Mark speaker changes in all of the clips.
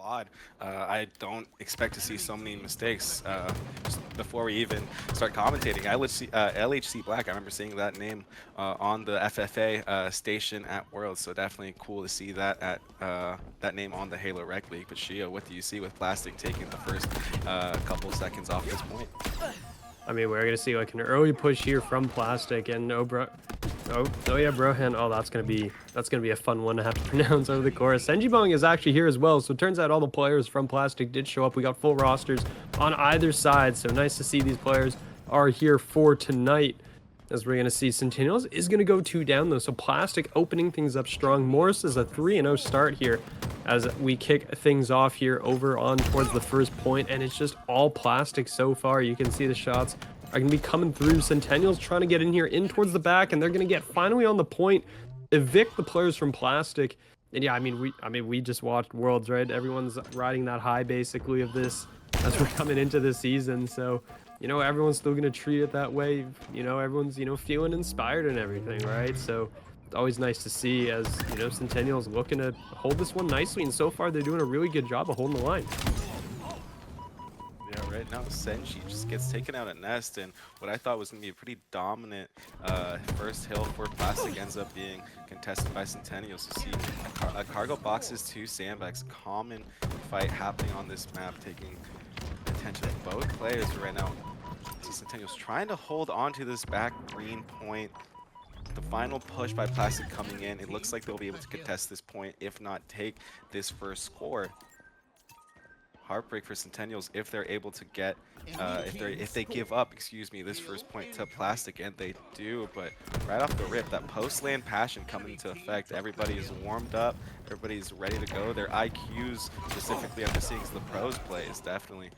Speaker 1: squad. I don't expect to see so many mistakes. Just before we even start commentating, LHC Black, I remember seeing that name on the FFA station at Worlds, so definitely cool to see that at that name on the Halo Rec League. But Shio, what do you see with Plastic taking the first couple seconds off this point?
Speaker 2: I mean, we're gonna see like an early push here from Plastic and oh yeah, Brohan. Oh, that's gonna be a fun one to have to pronounce over the chorus. Senjibong is actually here as well, so it turns out all the players from Plastic did show up. We got full rosters on either side, so nice to see these players are here for tonight. As we're gonna see, Centennials is gonna go 2 down though, so Plastic opening things up strong. Morris is a 3-0 start here as we kick things off here over on towards the first point, and it's just all Plastic so far. You can see the shots are gonna be coming through. Centennials trying to get in here, in towards the back, and they're gonna get finally on the point, evict the players from Plastic. And yeah, I mean, we just watched Worlds, right? Everyone's riding that high basically of this as we're coming into the season, so everyone's still gonna treat it that way. Everyone's feeling inspired and everything, right? So it's always nice to see as Centennials looking to hold this one nicely, and so far they're doing a really good job of holding the line.
Speaker 1: Yeah, right now Senji just gets taken out at Nest, and what I thought was going to be a pretty dominant first hill for Plastic ends up being contested by Centennials. You see cargo boxes, 2 sandbags, common fight happening on this map, taking attention of both players right now. So Centennials trying to hold on to this back green point. The final push by Plastic coming in. It looks like they'll be able to contest this point, if not take this first score. Heartbreak for Centennials if they're able to get if they give up, excuse me, this first point to Plastic, and they do. But right off the rip, that post lane passion coming into effect. Everybody is warmed up, everybody's ready to go. Their IQs, specifically after seeing the pros play, is definitely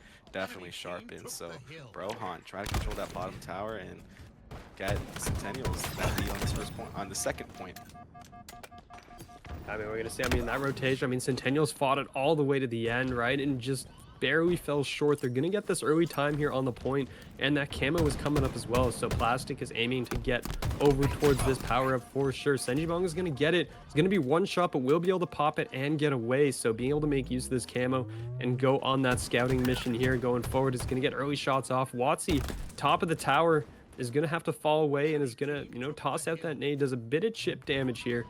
Speaker 1: sharpened. So Brohan trying to control that bottom tower and get Centennials that lead on this first point, on the second point.
Speaker 2: I mean, we're going to see, that rotation, Centennials fought it all the way to the end, right? And just barely fell short. They're going to get this early time here on the point, and that camo is coming up as well. So Plastic is aiming to get over towards this power up for sure. Senjibong is going to get it. It's going to be one shot, but will be able to pop it and get away. So being able to make use of this camo and go on that scouting mission here going forward is going to get early shots off. Watsy, top of the tower, is going to have to fall away and is going to, toss out that nade. Does a bit of chip damage here.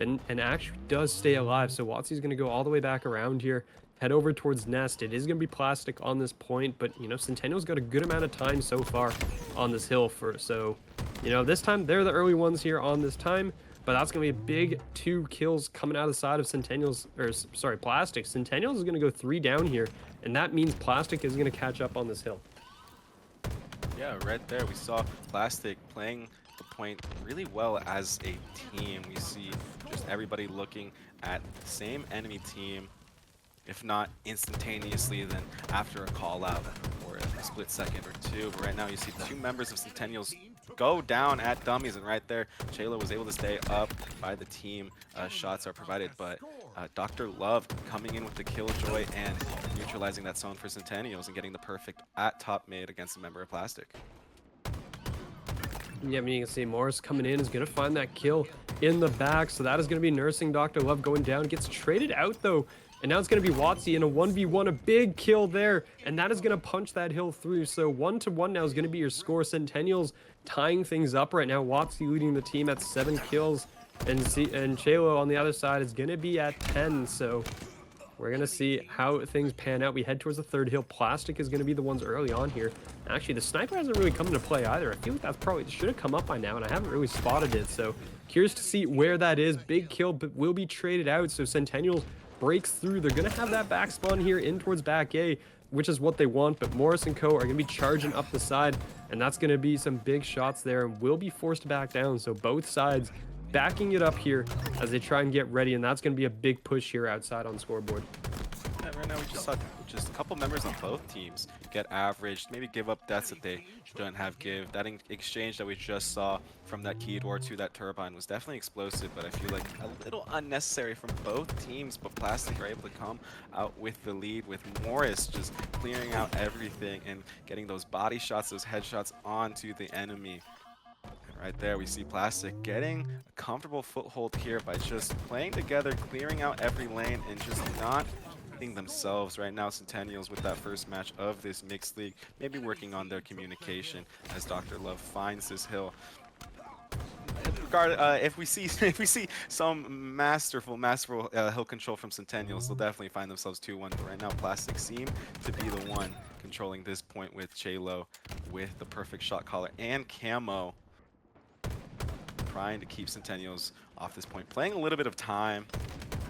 Speaker 2: And actually does stay alive. So Watsy's going to go all the way back around here, head over towards Nest. It is going to be Plastic on this point, but Centennial's got a good amount of time so far on this hill so this time they're the early ones here on this time, but that's going to be a big 2 kills coming out of the side of Centennials, or sorry, Plastic. Centennials is going to go 3 down here, and that means Plastic is going to catch up on this hill.
Speaker 1: Yeah, right there we saw Plastic playing the point really well as a team. We see just everybody looking at the same enemy team, if not instantaneously, then after a call out or a split second or 2. But right now you see 2 members of Centennials go down at dummies, and right there Chayla was able to stay up by the team. Shots are provided, but Dr. Love coming in with the killjoy and neutralizing that zone for Centennials and getting the perfect at top mid against a member of Plastic.
Speaker 2: Yeah, you can see Morris coming in is going to find that kill in the back. So that is going to be nursing Dr. Love going down. Gets traded out, though. And now it's going to be Watsy in a 1v1. A big kill there. And that is going to punch that hill through. So 1-1 now is going to be your score. Centennials tying things up right now. Watsy leading the team at 7 kills. And Chalo on the other side is going to be at 10. So we're going to see how things pan out. We head towards the third hill. Plastic is going to be the ones early on here. Actually, the sniper hasn't really come into play either. I feel like that's probably should have come up by now, and I haven't really spotted it. So curious to see where that is. Big kill, but will be traded out. So Centennials breaks through. They're going to have that back spawn here in towards back A, which is what they want. But Morris and Co are going to be charging up the side, and that's going to be some big shots there and will be forced back down. So both sides backing it up here as they try and get ready, and that's going to be a big push here outside on scoreboard.
Speaker 1: Yeah, right now we just saw just a couple members on both teams get averaged, maybe give up deaths that they shouldn't have give. That exchange that we just saw from that key door to that turbine was definitely explosive, but I feel like a little unnecessary from both teams. But Plastic are able to come out with the lead, with Morris just clearing out everything and getting those body shots, those headshots onto the enemy. Right there, we see Plastic getting a comfortable foothold here by just playing together, clearing out every lane, and just not themselves right now. Centennials with that first match of this mixed league, maybe working on their communication as Dr. Love finds this hill. If we see if we see some masterful hill control from Centennials, they'll definitely find themselves 2-1. But right now, Plastic seem to be the one controlling this point with Chelo with the perfect shot caller and Camo, trying to keep Centennials off this point, playing a little bit of time,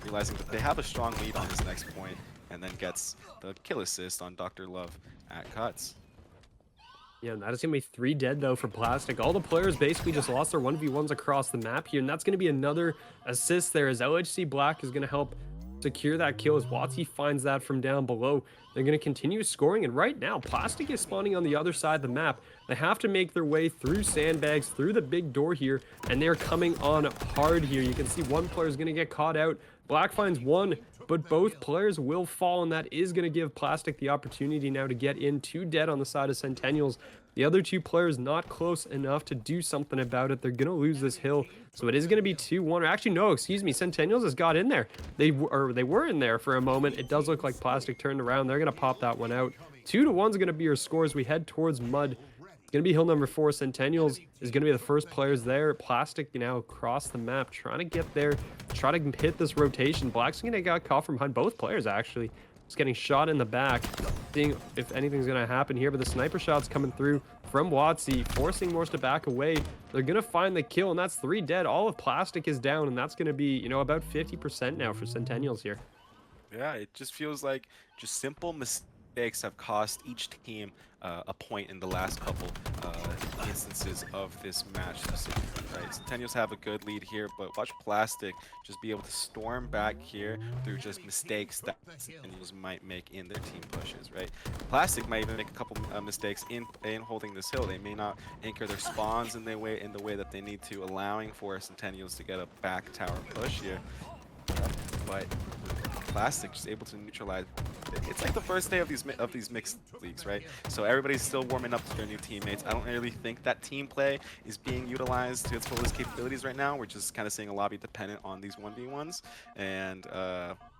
Speaker 1: realizing that they have a strong lead on this next point, and then gets the kill assist on Dr. Love at cuts.
Speaker 2: Yeah, and that is going to be 3 dead, though, for Plastic. All the players basically just lost their 1v1s across the map here, and that's going to be another assist there as LHC Black is going to help secure that kill as Watsy finds that from down below. They're going to continue scoring, and right now, Plastic is spawning on the other side of the map. They have to make their way through sandbags, through the big door here, and they're coming on hard here. You can see one player is going to get caught out. Black finds one, but both players will fall, and that is going to give Plastic the opportunity now to get in. 2 dead on the side of Centennials. The other 2 players not close enough to do something about it. They're going to lose this hill, so it is going to be 2-1. Actually, no, excuse me. Centennials has got in there. They were in there for a moment. It does look like Plastic turned around. They're going to pop that one out. 2-1 is going to be your score as we head towards Mud. It's going to be hill number 4. Centennials is going to be the first players there. Plastic now across the map, trying to get there, try to hit this rotation. Black's going to get caught from behind. Both players, actually. Just getting shot in the back, seeing if anything's going to happen here. But the sniper shot's coming through from Watsy, forcing Morse to back away. They're going to find the kill, and that's 3 dead. All of Plastic is down, and that's going to be, you know, about 50% now for Centennials here.
Speaker 1: Yeah, it just feels like just simple mistakes have cost each team a point in the last couple instances of this match specifically, right? Centennials have a good lead here, but watch Plastic just be able to storm back here through just mistakes that Centennials might make in their team pushes, right? Plastic might even make a couple mistakes in holding this hill. They may not anchor their spawns in the way that they need to, allowing for Centennials to get a back tower push here. But Plastic just able to neutralize. It's like the first day of these mixed leagues, right? So everybody's still warming up to their new teammates. I don't really think that team play is being utilized to its fullest capabilities right now. We're just kind of seeing a lobby dependent on these 1v1s and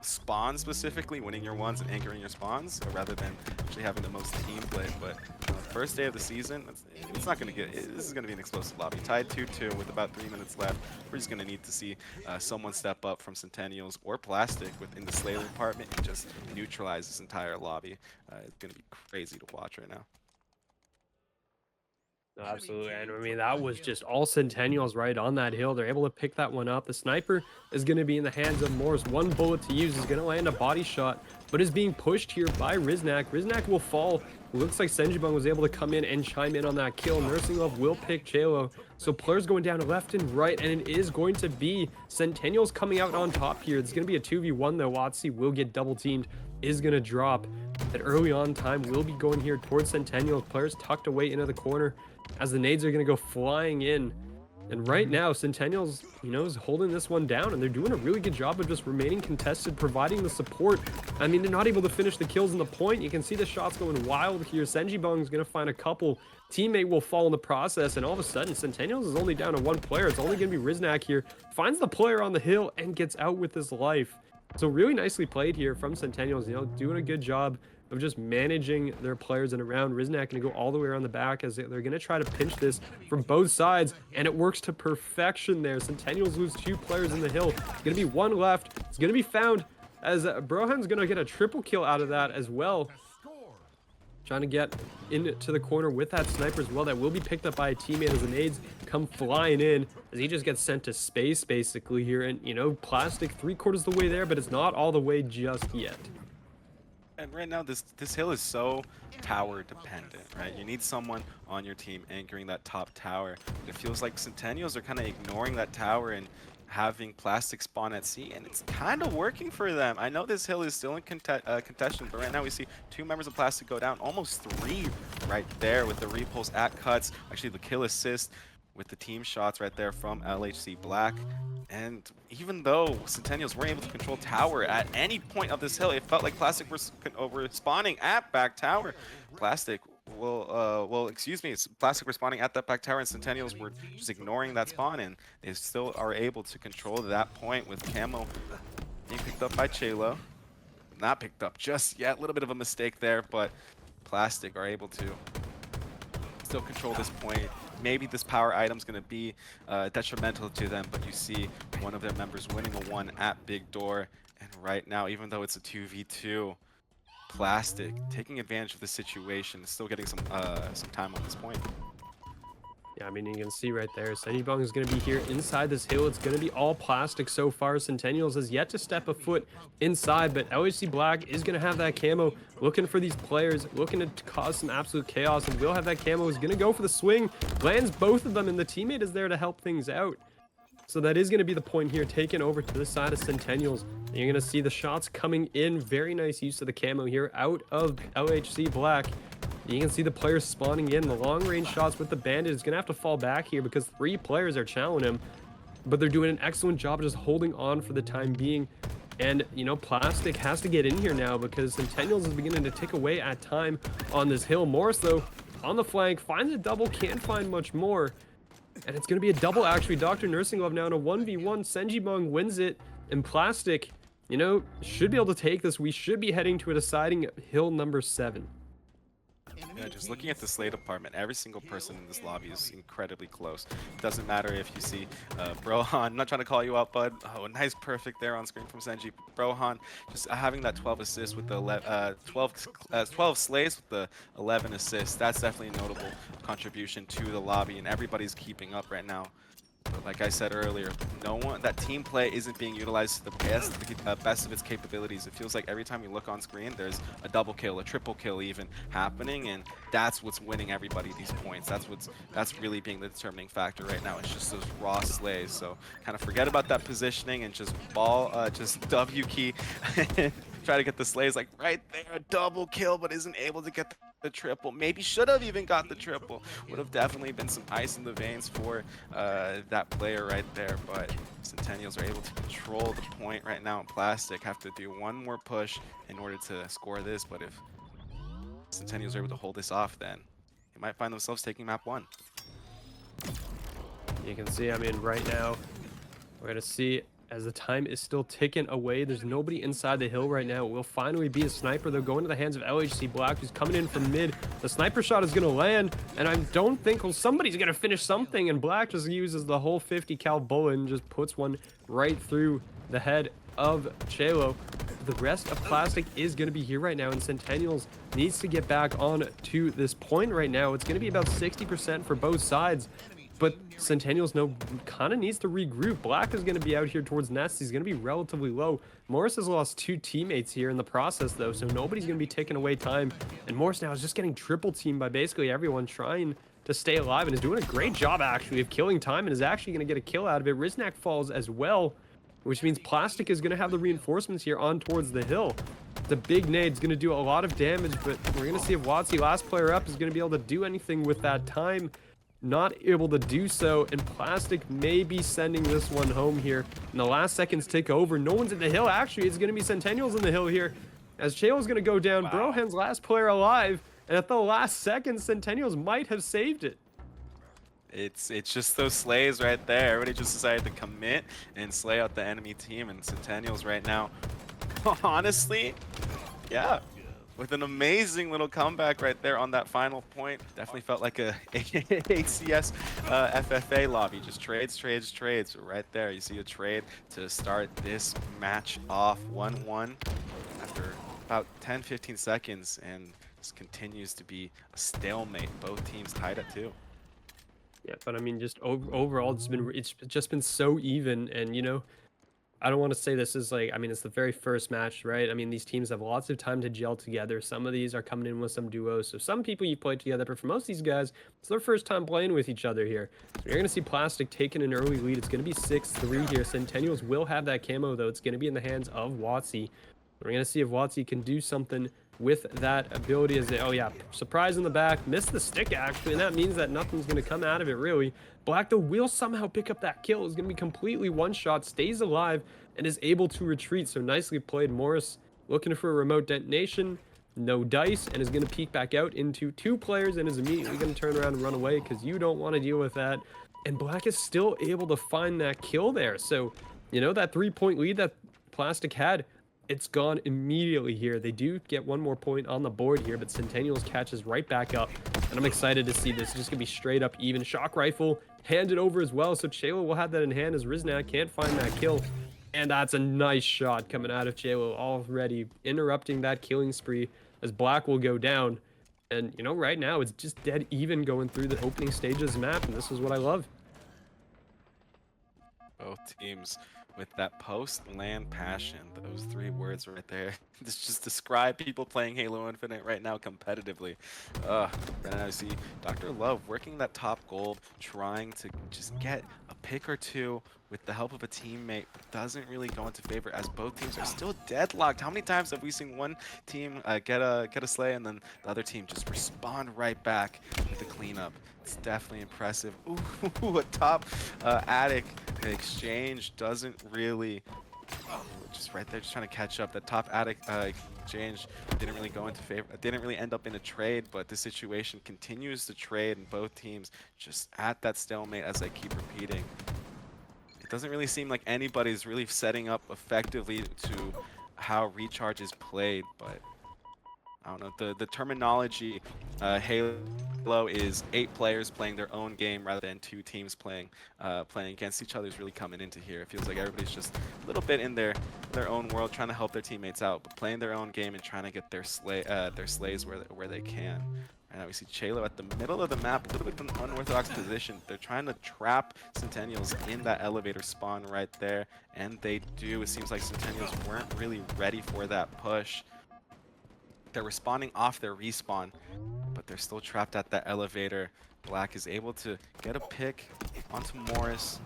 Speaker 1: spawns specifically, winning your ones and anchoring your spawns, rather than actually having the most team play. But first day of the season, it's not going to get. This is going to be an explosive lobby. Tied 2-2 with about 3 minutes left. We're just going to need to see someone step up from Centennials or Plastic within the Slayer department and just neutralize this entire lobby. It's going to be crazy to watch right now.
Speaker 2: Absolutely, and I mean, that was just all Centennials right on that hill. They're able to pick that one up. The sniper is going to be in the hands of Morse. 1 bullet to use is going to land a body shot, but is being pushed here by Riznak. Riznak will fall. Looks like Senjibung was able to come in and chime in on that kill. Nursing Love will pick Chelo. So players going down left and right, and it is going to be Centennials coming out on top here. It's going to be a 2v1 though. Watsy will get double teamed, is going to drop. That early on time will be going here towards Centennials. Players tucked away into the corner as the nades are going to go flying in. And right now, Centennials, you know, is holding this one down, and they're doing a really good job of just remaining contested, providing the support. I mean, they're not able to finish the kills in the point. You can see the shots going wild here. Senjibung is going to find a couple. Teammate will fall in the process, and all of a sudden, Centennials is only down to 1 player. It's only going to be Riznak here. Finds the player on the hill and gets out with his life. So really nicely played here from Centennials, you know, doing a good job of just managing their players and around. Riznak going to go all the way around the back as they're going to try to pinch this from both sides, and it works to perfection there. Centennials lose 2 players in the hill. It's going to be 1 left. It's going to be found as Brohan's going to get a triple kill out of that as well. Trying to get into the corner with that sniper as well. That will be picked up by a teammate as the nades come flying in as he just gets sent to space basically here. And, you know, Plastic 3/4 of the way there, but it's not all the way just yet.
Speaker 1: And right now, this hill is so tower dependent, right? You need someone on your team anchoring that top tower. It feels like Centennials are kind of ignoring that tower and having Plastic spawn at sea, and it's kind of working for them. I know this hill is still in contention, but right now we see 2 members of Plastic go down, almost 3 right there with the repulse at cuts. Actually, the kill assist with the team shots right there from LHC Black. And even though Centennials weren't able to control tower at any point of this hill, it felt like Plastic were spawning at back tower. Plastic Plastic responding at that back tower, and Centennials were just ignoring that spawn, and they still are able to control that point with Camo being picked up by Chelo. not picked up just yet. A little bit of a mistake there, but Plastic are able to still control this point. Maybe this power item's going to be detrimental to them, but you see one of their members winning a 1 at Big Door. And right now, even though it's a 2v2, Plastic taking advantage of the situation, still getting some time on this point.
Speaker 2: Yeah, I mean, you can see right there, Centennials is going to be here inside this hill. It's going to be all Plastic so far. Centennials has yet to step a foot inside, but LHC Black is going to have that camo, looking for these players, looking to cause some absolute chaos, and will have that camo. Is going to go for the swing, lands both of them, and the teammate is there to help things out. So that is going to be the point here, taken over to the side of Centennials. And you're going to see the shots coming in. Very nice use of the camo here out of LHC Black. You can see the players spawning in. The long-range shots with the Bandit is going to have to fall back here because 3 players are challenging him. But they're doing an excellent job just holding on for the time being. And, you know, Plastic has to get in here now because Centennials is beginning to tick away at time on this hill. Morris, though, on the flank, finds a double, can't find much more. And it's going to be a double, actually. Dr. Nursing Love now in a 1v1. Senjibong wins it. And Plastic, you know, should be able to take this. We should be heading to a deciding hill number 7.
Speaker 1: Yeah, just looking at the Slate apartment, every single person in this lobby is incredibly close. Doesn't matter if you see Brohan, I'm not trying to call you out, bud. Oh, nice perfect there on screen from Senji. Brohan just having that 12 assists with the 12 slays with the 11 assists. That's definitely a notable contribution to the lobby, and everybody's keeping up right now. But like I said earlier, that team play isn't being utilized to the best of its capabilities. It feels like every time you look on screen, there's a double kill, a triple kill even happening, and that's what's winning everybody these points. That's really being the determining factor right now. It's just those raw slays. So kind of forget about that positioning and just just W key, try to get the slays like right there, a double kill, but isn't able to get the triple. Maybe should have even got the triple. Would have definitely been some ice in the veins for that player right there, but Centennials are able to control the point right now. Plastic have to do one more push in order to score this, but if Centennials are able to hold this off, then they might find themselves taking map 1.
Speaker 2: You can see, I mean, right now, we're going to see as the time is still ticking away. There's nobody inside the hill right now. It will finally be a sniper. They'll go into the hands of LHC Black, who's coming in from mid. The sniper shot is going to land, and I don't think, well, somebody's going to finish something, and Black just uses the whole 50 cal bullet and just puts one right through the head of Chelo. The rest of Plastic is going to be here right now, and Centennials needs to get back on to this point right now. It's going to be about 60% for both sides. But Centennials kind of needs to regroup. Black is going to be out here towards Nest. He's going to be relatively low. Morris has lost 2 teammates here in the process, though, so nobody's going to be taking away time. And Morris now is just getting triple teamed by basically everyone trying to stay alive, and is doing a great job, actually, of killing time, and is actually going to get a kill out of it. Riznak falls as well, which means Plastic is going to have the reinforcements here on towards the hill. The big nade's going to do a lot of damage, but we're going to see if Watsy, last player up, is going to be able to do anything with that time. Not able to do so, and Plastic may be sending this one home here. And the last seconds take over. No one's in the hill. Actually, it's going to be Centennials in the hill here, as Chale's going to go down. Wow. Brohan's last player alive, and at the last second, Centennials might have saved it.
Speaker 1: It's just those slays right there. Everybody just decided to commit and slay out the enemy team, and Centennials right now, honestly, yeah, with an amazing little comeback right there on that final point. Definitely felt like a ACS FFA lobby. Just trades right there. You see a trade to start this match off 1-1 after about 10-15 seconds, and this continues to be a stalemate. Both teams tied at 2.
Speaker 2: Yeah, but I mean, just overall, it's just been so even, and you know, I don't want to say this is like, I mean, it's the very first match, right? I mean, these teams have lots of time to gel together. Some of these are coming in with some duos. So some people you've played together, but for most of these guys, it's their first time playing with each other here. So you're going to see Plastic taking an early lead. It's going to be 6-3 here. Centennials will have that camo, though. It's going to be in the hands of Watsy. We're going to see if Watsy can do something with that ability as they, oh yeah, surprise in the back, missed the stick actually, and that means that nothing's going to come out of it really. Black though will somehow pick up that kill. Is going to be completely one shot, stays alive, and is able to retreat. So nicely played. Morris looking for a remote detonation, no dice, and is going to peek back out into 2 players and is immediately going to turn around and run away because you don't want to deal with that. And Black is still able to find that kill there. So, you know, that 3-point lead that Plastic had, it's gone immediately here. They do get one more point on the board here, but Centennials catches right back up. And I'm excited to see this. It's just going to be straight up even. Shock rifle handed over as well. So Chelo will have that in hand as Riznak can't find that kill. And that's a nice shot coming out of Chelo, already interrupting that killing spree as Black will go down. And, you know, right now it's just dead even going through the opening stages of the map, and this is what I love.
Speaker 1: Both teams with that post-LAN passion, those 3 words right there. This just describe people playing Halo Infinite right now competitively. And I see Dr. Love working that top gold, trying to just get a pick or two with the help of a teammate, but doesn't really go into favor as both teams are still deadlocked. How many times have we seen one team get a slay and then the other team just respond right back with the cleanup? It's definitely impressive. Ooh, a top attic exchange doesn't really, just right there, just trying to catch up. The top attic exchange didn't really go into favor, didn't really end up in a trade, but the situation continues to trade and both teams just at that stalemate, as I keep repeating. It doesn't really seem like anybody's really setting up effectively to how Recharge is played, but I don't know, the terminology Halo is 8 players playing their own game rather than 2 teams playing against each other is really coming into here. It feels like everybody's just a little bit in their own world, trying to help their teammates out, but playing their own game and trying to get their slays where they can. And now we see Chelo at the middle of the map, a little bit of an unorthodox position. They're trying to trap Centennials in that elevator spawn right there, and they do. It seems like Centennials weren't really ready for that push. They're responding off their respawn, but they're still trapped at that elevator. Black is able to get a pick onto Morris.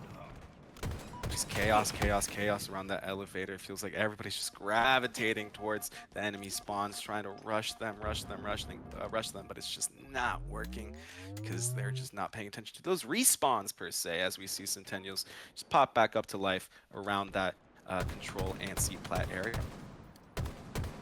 Speaker 1: Just chaos, chaos, chaos around that elevator. It feels like everybody's just gravitating towards the enemy spawns, trying to rush them, but it's just not working because they're just not paying attention to those respawns per se, as we see Centennials just pop back up to life around that control and C-plat area.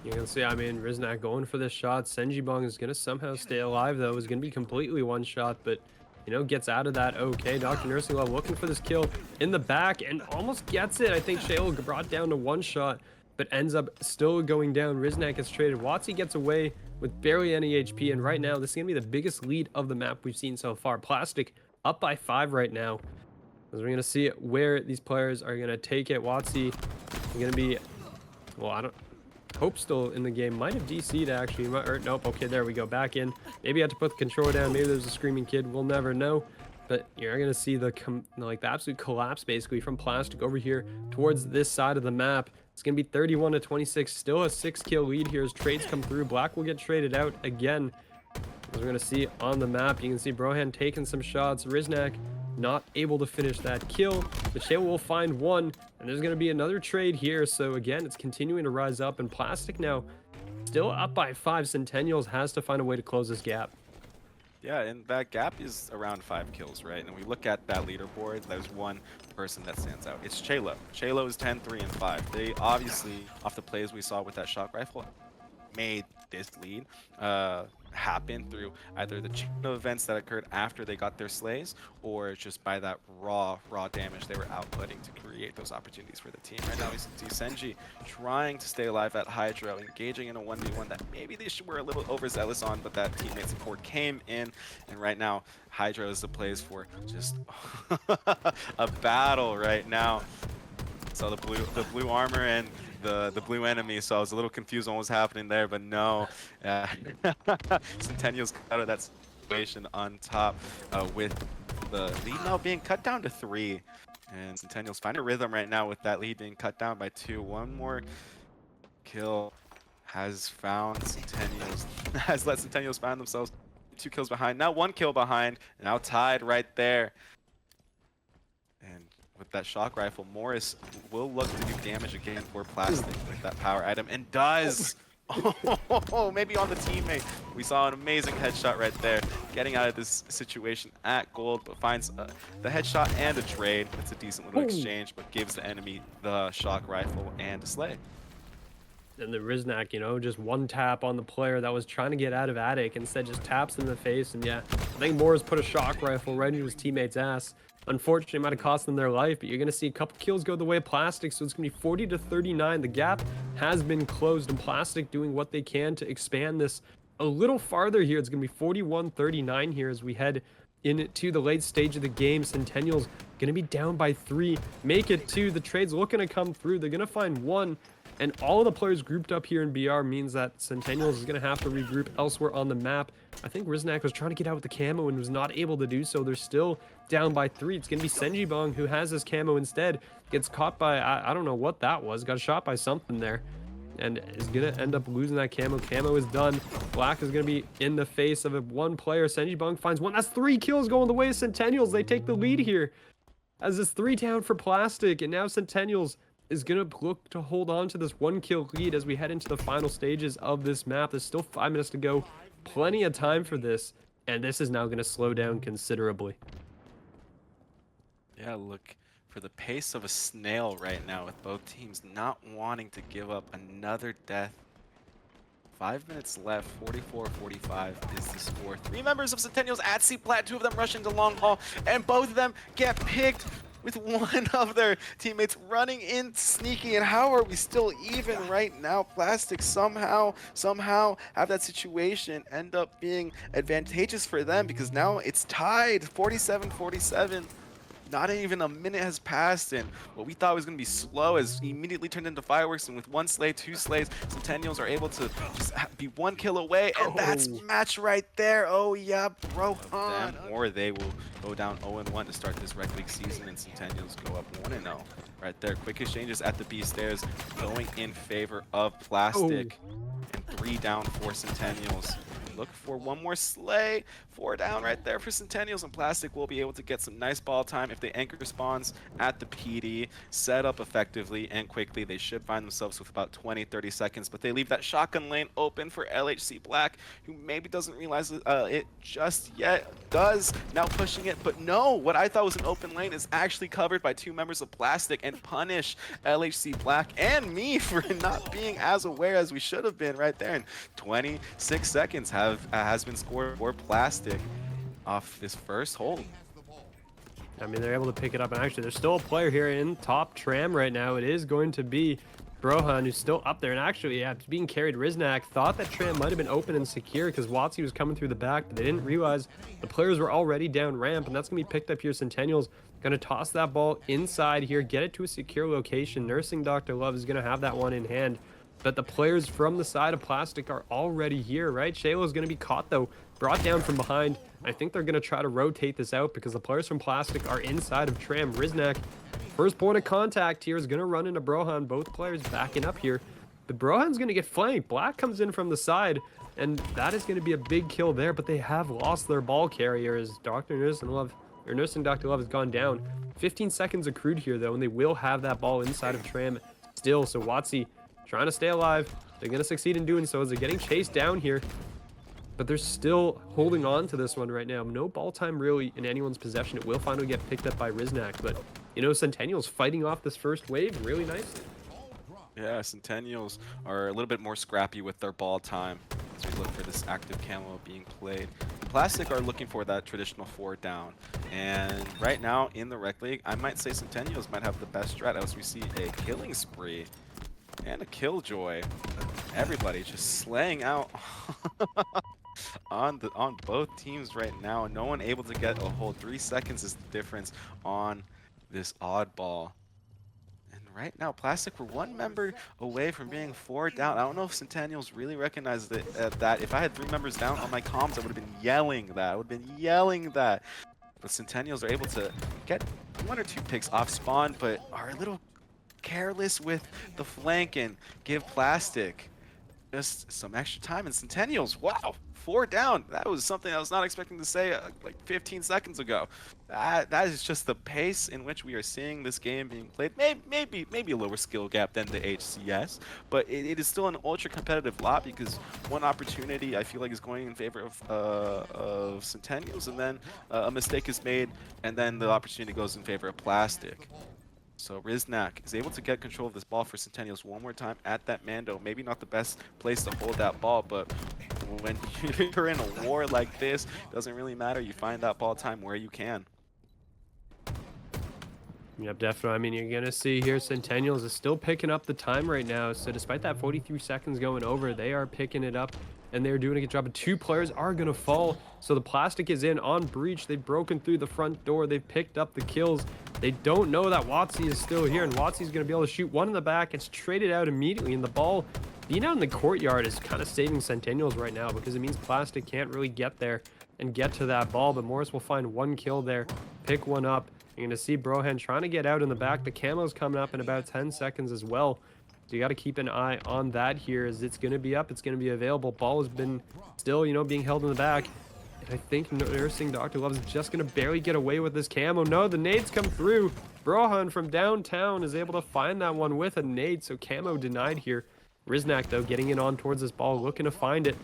Speaker 2: You can see, I mean, Riznak going for this shot. Senjibong is going to somehow stay alive, though. Is going to be completely one shot, but, you know, gets out of that okay. Dr. Nursing Love looking for this kill in the back and almost gets it. I think Shale brought down to 1 shot, but ends up still going down. Riznak gets traded. Watsy gets away with barely any HP, and right now, this is going to be the biggest lead of the map we've seen so far. Plastic up by 5 right now. As we're going to see where these players are going to take it. Watsy is going to be, well, I don't... Hope still in the game. Might have DC'd actually. Or, nope. Okay, there we go. Back in. Maybe I had to put the controller down. Maybe there's a screaming kid. We'll never know. But you're going to see the absolute collapse basically from Plastic over here towards this side of the map. It's going to be 31-26. Still a 6-kill lead here as trades come through. Black will get traded out again. As we're going to see on the map, you can see Brohan taking some shots. Riznak not able to finish that kill, but Shale will find one, and there's going to be another trade here. So again, it's continuing to rise up, and Plastic now still up by 5. Centennials has to find a way to close this gap.
Speaker 1: Yeah, and that gap is around 5 kills, right? And we look at that leaderboard, there's one person that stands out. It's Chelo. Chelo is 10, 3, and 5. They obviously, off the plays we saw with that shock rifle, made this lead happen through either the chain of events that occurred after they got their slays, or just by that raw damage they were outputting to create those opportunities for the team. Right now we see Senji trying to stay alive at Hydro, engaging in a 1v1 that maybe they were a little overzealous on, but that teammate support came in, and right now Hydro is the place for just a battle right now. So the blue armor and the blue enemy, so I was a little confused on what was happening there, but no. Centennials got out of that situation on top with the lead now being cut down to 3. And Centennials find a rhythm right now with that lead being cut down by 2. One more kill has found Centennials, has let Centennials find themselves 2 kills behind. Now 1 kill behind, now tied right there. And with that shock rifle, Morris will look to do damage again for Plastic with that power item, and does. Oh, maybe on the teammate. We saw an amazing headshot right there, getting out of this situation at gold, but finds the headshot and a trade. It's a decent little exchange, but gives the enemy the shock rifle and a slay.
Speaker 2: And the Riznak, you know, just one tap on the player that was trying to get out of attic, instead just taps in the face. And yeah, I think Morris put a shock rifle right into his teammate's ass. Unfortunately, it might have cost them their life, but you're going to see a couple kills go the way of Plastic, so it's going to be 40 to 39. The gap has been closed, and Plastic doing what they can to expand this a little farther here. It's going to be 41-39 here as we head into the late stage of the game. Centennials going to be down by 3, make it 2. The trade's looking to come through. They're going to find 1. And all of the players grouped up here in BR means that Centennials is going to have to regroup elsewhere on the map. I think Riznak was trying to get out with the camo and was not able to do so. They're still down by 3. It's going to be Senjibong who has his camo instead. Gets caught by, I don't know what that was. Got shot by something there. And is going to end up losing that camo. Camo is done. Black is going to be in the face of a one player. Senjibong finds 1. That's 3 kills going the way of Centennials. They take the lead here. As it's 3 down for Plastic. And now Centennials is going to look to hold on to this 1 kill lead as we head into the final stages of this map. There's still 5 minutes to go. Plenty of time for this. And this is now going to slow down considerably.
Speaker 1: Yeah, look, for the pace of a snail right now with both teams not wanting to give up another death. 5 minutes left, 44-45 is the score. 3 members of Centennials at C-Plat, 2 of them rush into long haul, and both of them get picked with one of their teammates running in sneaky. And how are we still even right now? Plastic somehow have that situation end up being advantageous for them, because now it's tied 47-47. Not even a minute has passed, and what we thought was going to be slow has immediately turned into fireworks. And with 1 slay, 2 slays, Centennials are able to just be 1 kill away, and that's match right there. Oh yeah, bro. Or they will go down 0-1 to start this Rec League season, and Centennials go up 1-0. Right there, quick exchanges at the B stairs, going in favor of Plastic, and 3 down for Centennials. Look for 1 more slay. 4 down right there for Centennials, and Plastic will be able to get some nice ball time if they anchor spawns at the PD, set up effectively and quickly. They should find themselves with about 20-30 seconds, but they leave that shotgun lane open for LHC Black, who maybe doesn't realize it just yet. Does now pushing it, but no, what I thought was an open lane is actually covered by 2 members of Plastic, and punish LHC Black and me for not being as aware as we should have been right there. And 26 seconds has been scored for Plastic off this first hold.
Speaker 2: I mean, they're able to pick it up, and actually there's still a player here in top tram right now. It is going to be Brohan, who's still up there, and actually, yeah, it's being carried. Riznak thought that tram might have been open and secure because Watsy was coming through the back, but they didn't realize the players were already down ramp, and that's going to be picked up here. Centennials going to toss that ball inside here, get it to a secure location. Nursing Dr. Love is going to have that one in hand, but the players from the side of Plastic are already here, right? Shayla is going to be caught, though, brought down from behind. I think they're going to try to rotate this out because the players from Plastic are inside of tram. Riznak, first point of contact here, is going to run into Brohan. Both players backing up here. But Brohan's going to get flanked. Black comes in from the side, and that is going to be a big kill there, but they have lost their ball carrier as Nursing Dr. Love has gone down. 15 seconds accrued here, though, and they will have that ball inside of tram still. So Watsy trying to stay alive. They're going to succeed in doing so as they're getting chased down here. But they're still holding on to this one right now. No ball time really in anyone's possession. It will finally get picked up by Riznak. But, you know, Centennials fighting off this first wave really nicely.
Speaker 1: Yeah, Centennials are a little bit more scrappy with their ball time as we look for this active camo being played. Plastic are looking for that traditional 4 down. And right now in the Rec League, I might say Centennials might have the best strat as we see a killing spree and a killjoy. Everybody just slaying out on both teams right now. No one able to get a whole 3 seconds is the difference on this oddball. And right now, Plastic were 1 member away from being 4 down. I don't know if Centennials really recognized that. If I had 3 members down on my comms, I would have been yelling that. But Centennials are able to get 1 or 2 picks off spawn, but are a little careless with the flank and give Plastic just some extra time. And Centennials, wow, 4 down. That was something I was not expecting to say like 15 seconds ago. That is just the pace in which we are seeing this game being played. Maybe a lower skill gap than the HCS, but it is still an ultra competitive lot because one opportunity I feel like is going in favor of Centennials, and then a mistake is made, and then the opportunity goes in favor of Plastic. So Riznak is able to get control of this ball for Centennials one more time at that Mando. Maybe not the best place to hold that ball, but when you're in a war like this, doesn't really matter. You find that ball time where you can.
Speaker 2: Yep, definitely. I mean, you're going to see here Centennials is still picking up the time right now. So despite that 43 seconds going over, they are picking it up and they're doing a good job. But two players are going to fall. So the plastic is in on breach. They've broken through the front door. They've picked up the kills. They don't know that Watsy is still here, and Watsy's going to be able to shoot one in the back. It's traded out immediately, and the ball being out in the courtyard is kind of saving Centennials right now because it means plastic can't really get there and get to that ball. But Morris will find one kill there, pick one up. You're going to see Brohan trying to get out in the back. The camo's coming up in about 10 seconds as well. So you got to keep an eye on that here as it's going to be up. It's going to be available. Ball has been still, being held in the back. And I think Nursing Dr. Love is just going to barely get away with this camo. No, the nades come through. Brohan from downtown is able to find that one with a nade. So camo denied here. Riznak, though, getting in on towards this ball, looking to find it.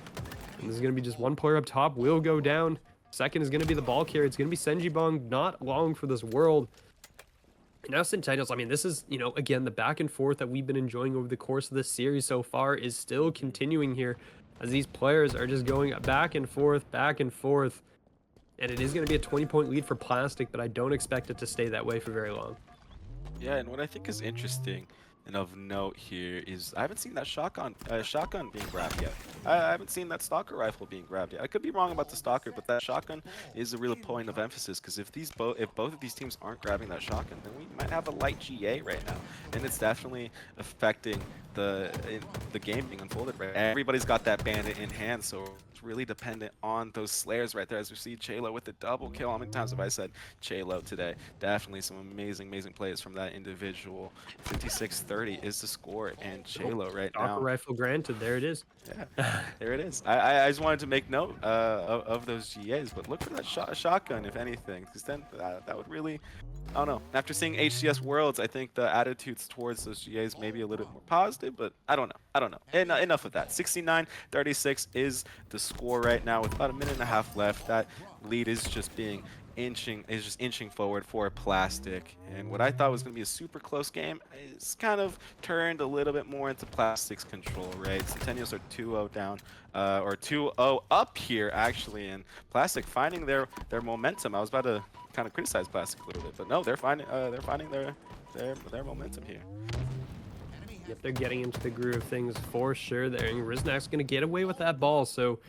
Speaker 2: And this is going to be just one player up top. Will go down. Second is going to be the ball carrier. It's going to be Senjibong. Not long for this world. Now Centennials, I mean, this is, again, the back and forth that we've been enjoying over the course of this series so far is still continuing here as these players are just going back and forth, and it is going to be a 20-point lead for Plastic, but I don't expect it to stay that way for very long.
Speaker 1: Yeah, and what I think is interesting and of note here is I haven't seen that shotgun being grabbed yet. I haven't seen that stalker rifle being grabbed yet. I could be wrong about the stalker, but that shotgun is a real point of emphasis because if both of these teams aren't grabbing that shotgun, then we might have a light GA right now, and it's definitely affecting the game being unfolded right. Everybody's got that bandit in hand, so it's really dependent on those slayers right there. As we see Chelo with the double kill. How many times have I said Chelo today? Definitely some amazing plays from that individual. 56-30 is the score, and Chelo right now.
Speaker 2: Stalker rifle granted, there it is.
Speaker 1: Yeah, there it is. I just wanted to make note of those GAs, but look for that shotgun if anything, because then that would really, I don't know. After seeing HCS Worlds, I think the attitudes towards those GAs may be a little bit more positive, but I don't know. Enough of that. 69-36 is the score right now with about a minute and a half left. That lead is just inching forward for Plastic, and what I thought was going to be a super close game is kind of turned a little bit more into Plastic's control, right? Centennials are 2-0 down, or 2-0 up here actually, and Plastic finding their momentum. I was about to kind of criticize Plastic a little bit, but no, they're finding their momentum here.
Speaker 2: Yep, they're getting into the groove of things for sure there, and Riznak's going to get away with that ball, so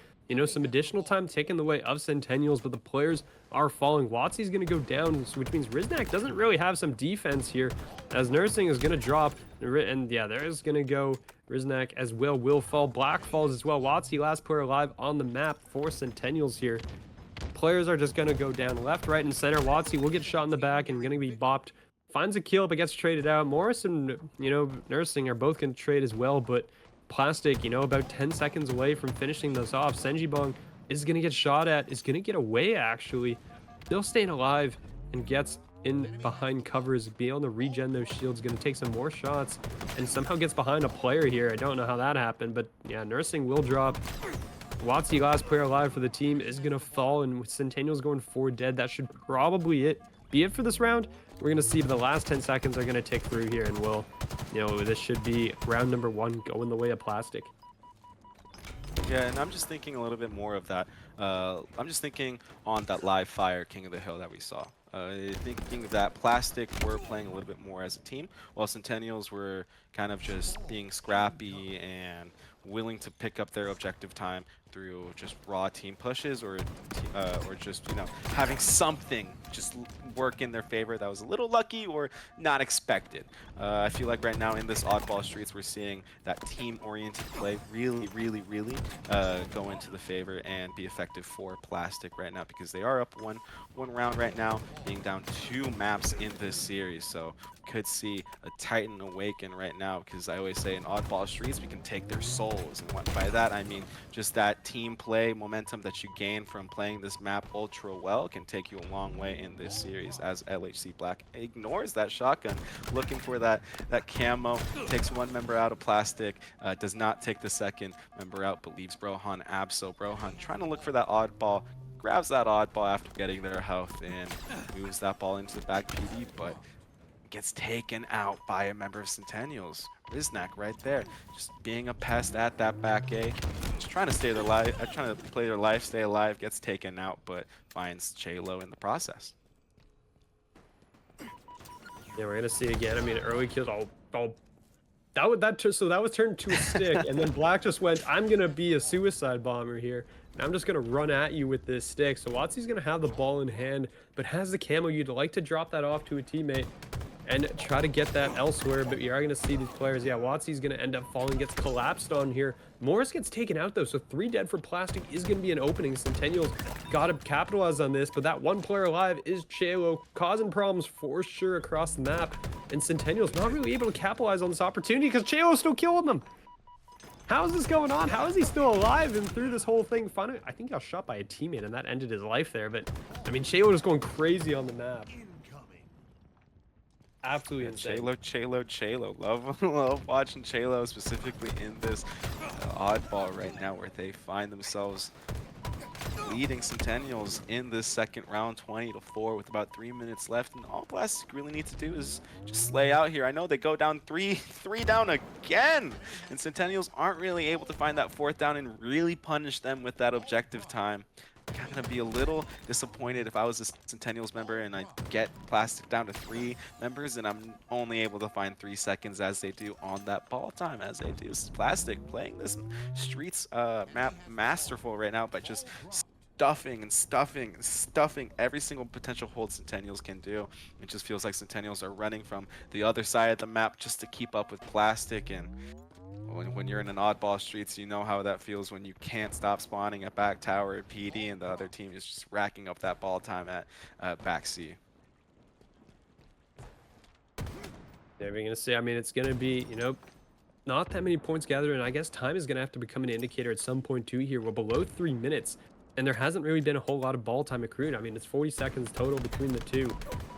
Speaker 2: some additional time taken the way of Centennials, but the players are falling. Watsy's going to go down, which means Riznak doesn't really have some defense here, as Nursing is going to drop, and yeah, there is going to go Riznak as well. Will fall. Black falls as well. Watsy, last player alive on the map for Centennials here. Players are just going to go down left, right, and center. Watsy will get shot in the back and going to be bopped. Finds a kill, but gets traded out. Morris and, Nursing are both going to trade as well, but Plastic, about 10 seconds away from finishing this off. Senjibong is going to get shot at, is going to get away, actually. Still staying alive and gets in behind covers, be able to regen those shields, going to take some more shots, and somehow gets behind a player here. I don't know how that happened, but yeah, Nursing will drop. Watsy, last player alive for the team, is going to fall, and with Centennials going 4 dead, that should probably be it for this round. We're going to see the last 10 seconds are going to tick through here, and we'll, this should be round number 1 going the way of Plastic.
Speaker 1: Yeah, and I'm just thinking a little bit more of that. I'm just thinking on that live fire King of the Hill that we saw. Thinking that Plastic were playing a little bit more as a team, while Centennials were kind of just being scrappy and willing to pick up their objective time through just raw team pushes or just having something just work in their favor that was a little lucky or not expected. I feel like right now in this oddball streets we're seeing that team-oriented play really go into the favor and be effective for Plastic right now, because they are up one round right now, being down 2 maps in this series. So we could see a Titan awaken right now, because I always say in oddball streets we can take their souls, and by that I mean just that team play momentum that you gain from playing this map ultra well can take you a long way in this series, as LHC Black ignores that shotgun, looking for that camo, takes one member out of Plastic, does not take the second member out, but leaves Brohan Abso. Brohan trying to look for that oddball, grabs that oddball after getting their health and moves that ball into the back PD, but gets taken out by a member of Centennials. Riznak right there, just being a pest at that back A, just trying to stay their life, trying to play their life, stay alive, gets taken out, but finds Chelo in the process.
Speaker 2: Yeah, we're gonna see again. I mean, early kills. So that was turned to a stick, and then Black just went, I'm gonna be a suicide bomber here, and I'm just gonna run at you with this stick. So Watsy's gonna have the ball in hand, but has the camo. You'd like to drop that off to a teammate and try to get that elsewhere, but you are gonna see these players. Yeah, Watsy's gonna end up falling, gets collapsed on here. Morris gets taken out though, so 3 dead for Plastic is gonna be an opening. Centennials gotta capitalize on this, but that one player alive is Chelo, causing problems for sure across the map. And Centennials not really able to capitalize on this opportunity because Chelo's still killing them. How is this going on? How is he still alive and through this whole thing? Finally, I think he got shot by a teammate and that ended his life there. But I mean, Chelo was going crazy on the map. Absolutely insane.
Speaker 1: Chelo. Love watching Chelo specifically in this oddball right now where they find themselves leading Centennials in this second round 20-4 with about 3 minutes left, and all Plastic really need to do is just slay out here. I know they go down three down again, and Centennials aren't really able to find that 4th down and really punish them with that objective time. I'm gonna be a little disappointed if I was a Centennials member and I get Plastic down to 3 members and I'm only able to find 3 seconds as they do on that ball time, as they do. Plastic playing this Streets map masterful right now by just stuffing and stuffing every single potential hold Centennials can do. It just feels like Centennials are running from the other side of the map just to keep up with Plastic, and when you're in an oddball Streets, you know how that feels when you can't stop spawning at back tower at PD and the other team is just racking up that ball time at back C.
Speaker 2: Yeah, we're gonna say, I mean, it's gonna be, you know, not that many points gathered, and I guess time is gonna have to become an indicator at some point too here. We're below 3 minutes, and there hasn't really been a whole lot of ball time accrued. I mean, it's 40 seconds total between the two.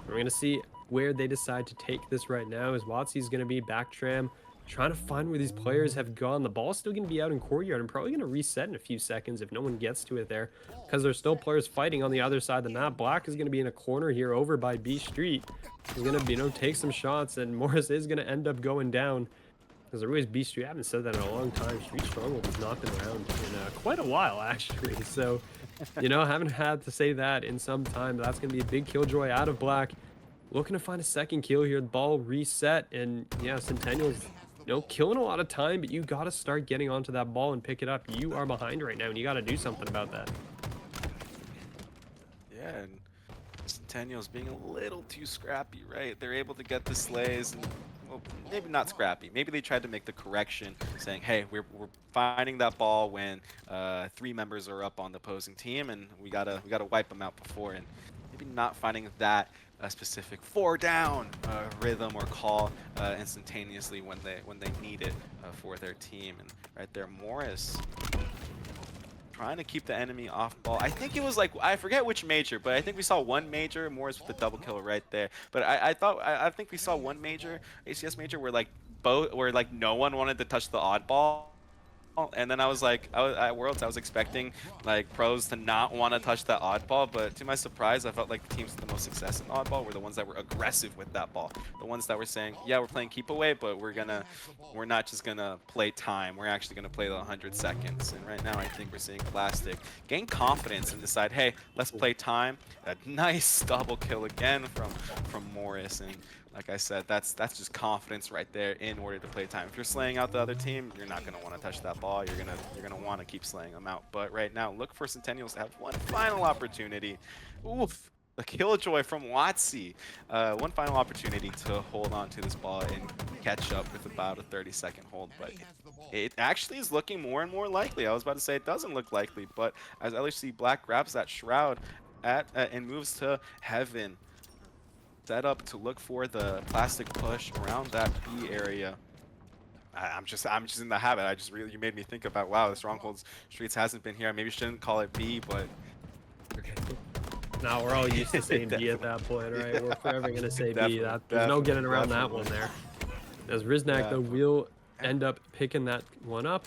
Speaker 2: We're gonna see where they decide to take this right now, as Watsy's gonna be back tram, trying to find where these players have gone. The ball's still going to be out in courtyard and probably going to reset in a few seconds if no one gets to it there, because there's still players fighting on the other side of the map. Black is going to be in a corner here over by B Street. He's going to, you know, take some shots, and Morris is going to end up going down. Because there is B Street. I haven't said that in a long time. Street Stronghold has not been around in quite a while, actually. So, you know, haven't had to say that in some time. But that's going to be a big killjoy out of Black. Looking to find a second kill here. The ball reset, and yeah, Centennials, you know, killing a lot of time, but you got to start getting onto that ball and pick it up. You are behind right now, and you got to do something about that.
Speaker 1: Yeah, and Centennials being a little too scrappy, right? They're able to get the slays, and, well, maybe not scrappy. Maybe they tried to make the correction, saying, hey, we're finding that ball when 3 members are up on the opposing team, and we gotta wipe them out before, and maybe not finding that a specific 4 down rhythm or call instantaneously when they need it for their team. And right there, Morris trying to keep the enemy off ball. I think it was like, I forget which major, but I think we saw one major, Morris with the double kill right there. But I think we saw one major, ACS major, where like no one wanted to touch the oddball. And then I was like, at Worlds, I was expecting like pros to not want to touch that oddball, but to my surprise, I felt like the teams with the most success in oddball were the ones that were aggressive with that ball. The ones that were saying, yeah, we're playing keep away, but we're not just gonna play time. We're actually gonna play the 100 seconds. And right now, I think we're seeing Plastic gain confidence and decide, hey, let's play time. A nice double kill again from Morris, and like I said, that's just confidence right there in order to play time. If you're slaying out the other team, you're not gonna want to touch that ball. You're gonna want to keep slaying them out. But right now, look for Centennials to have one final opportunity. Oof, the killjoy from Watsy. One final opportunity to hold on to this ball and catch up with about a 30-second hold. But it actually is looking more and more likely. I was about to say it doesn't look likely, but as LHC Black grabs that shroud and moves to heaven, set up to look for the Plastic push around that B area. I'm just in the habit. You made me think about, wow, the Strongholds Streets hasn't been here. I maybe shouldn't call it B, but
Speaker 2: now we're all used to saying B at that point, right? We're forever gonna say B. There's no getting around that one there. As Riznak though will end up picking that one up.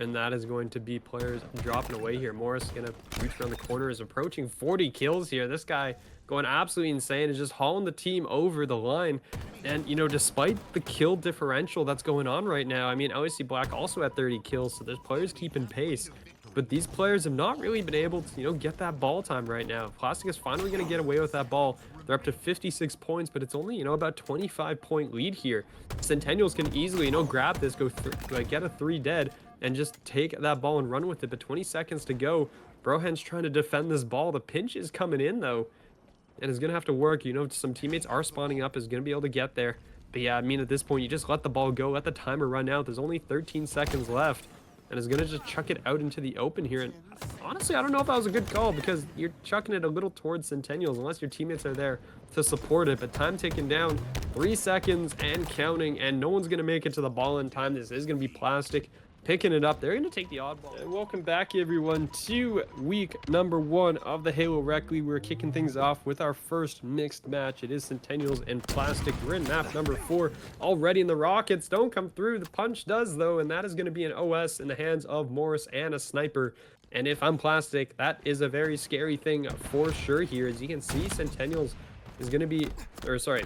Speaker 2: And that is going to be players dropping away here. Morris going to reach around the corner, is approaching 40 kills here. This guy going absolutely insane, is just hauling the team over the line. And, you know, despite the kill differential that's going on right now, I mean, LAC Black also at 30 kills, so there's players keeping pace. But these players have not really been able to, you know, get that ball time right now. Plastic is finally going to get away with that ball. They're up to 56 points, but it's only, you know, about 25-point lead here. Centennials can easily, you know, grab this, go like get a 3 dead, and just take that ball and run with it. But 20 seconds to go. Brohan's trying to defend this ball. The pinch is coming in, though, and is going to have to work. You know, some teammates are spawning up, is going to be able to get there. But yeah, I mean, at this point, you just let the ball go, let the timer run out. There's only 13 seconds left, and is going to just chuck it out into the open here. And honestly, I don't know if that was a good call, because you're chucking it a little towards Centennials unless your teammates are there to support it. But time ticking down, 3 seconds and counting, and no one's going to make it to the ball in time. This is going to be Plastic picking it up. They're going to take the oddball. And welcome back, everyone, to week number 1 of the Halo Rec League. We're kicking things off with our first mixed match. It is Centennials and Plastic. We're in map number 4 already, and the Rockets don't come through. The punch does, though, and that is going to be an OS in the hands of Morris and a sniper. And if I'm Plastic, that is a very scary thing for sure here. As you can see, Centennials is going to be, or sorry,